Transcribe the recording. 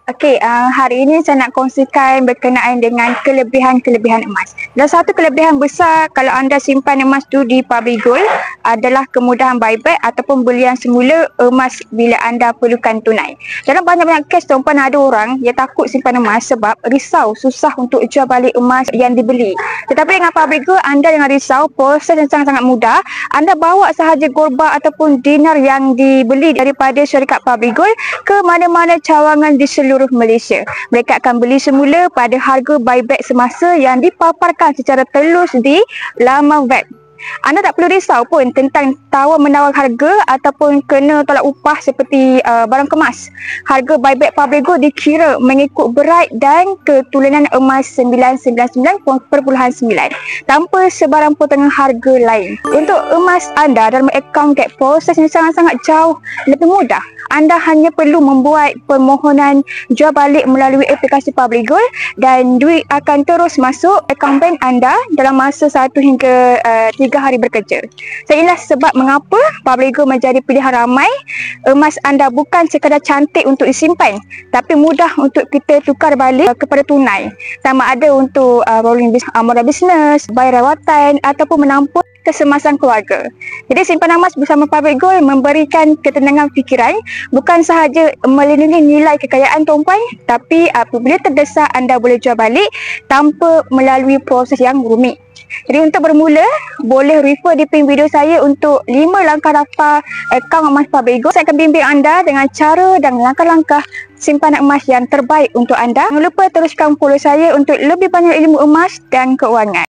Hari ini saya nak kongsikan berkenaan dengan kelebihan-kelebihan emas. Dan satu kelebihan besar kalau anda simpan emas tu di Public Gold adalah kemudahan buyback ataupun belian semula emas bila anda perlukan tunai. Dalam banyak-banyak kes tuan-puan ada orang yang takut simpan emas sebab risau susah untuk jual balik emas yang dibeli. Tetapi dengan Public Gold anda jangan risau, proses yang sangat-sangat mudah. Anda bawa sahaja gold bar ataupun dinar yang dibeli daripada syarikat Public Gold ke mana-mana cawangan di seluruh Malaysia. Mereka akan beli semula pada harga buyback semasa yang dipaparkan secara telus di laman web. Anda tak perlu risau pun tentang tawar-menawar harga ataupun kena tolak upah seperti barang kemas. Harga buyback Public Gold dikira mengikut berat dan keturunan emas 999.9 tanpa sebarang potongan harga lain. Untuk emas anda dalam akaun Get, proses yang sangat-sangat jauh lebih mudah. Anda hanya perlu membuat permohonan jual balik melalui aplikasi Public Gold dan duit akan terus masuk akaun bank anda dalam masa 1 hingga 3 hari bekerja. Inilah sebab mengapa Public Gold menjadi pilihan ramai. Emas anda bukan sekadar cantik untuk disimpan, tapi mudah untuk kita tukar balik kepada tunai. Sama ada untuk modal bisnes, bayar rawatan ataupun menampung kesemasan keluarga. Jadi simpanan emas bersama Public Gold memberikan ketenangan fikiran, bukan sahaja melindungi nilai kekayaan tuan-puan, tapi apabila terdesak anda boleh jual balik tanpa melalui proses yang rumit. Jadi untuk bermula, boleh refer di pin video saya untuk 5 langkah daftar akaun emas Public Gold. Saya akan bimbing anda dengan cara dan langkah-langkah simpanan emas yang terbaik untuk anda. Jangan lupa teruskan follow saya untuk lebih banyak ilmu emas dan keuangan.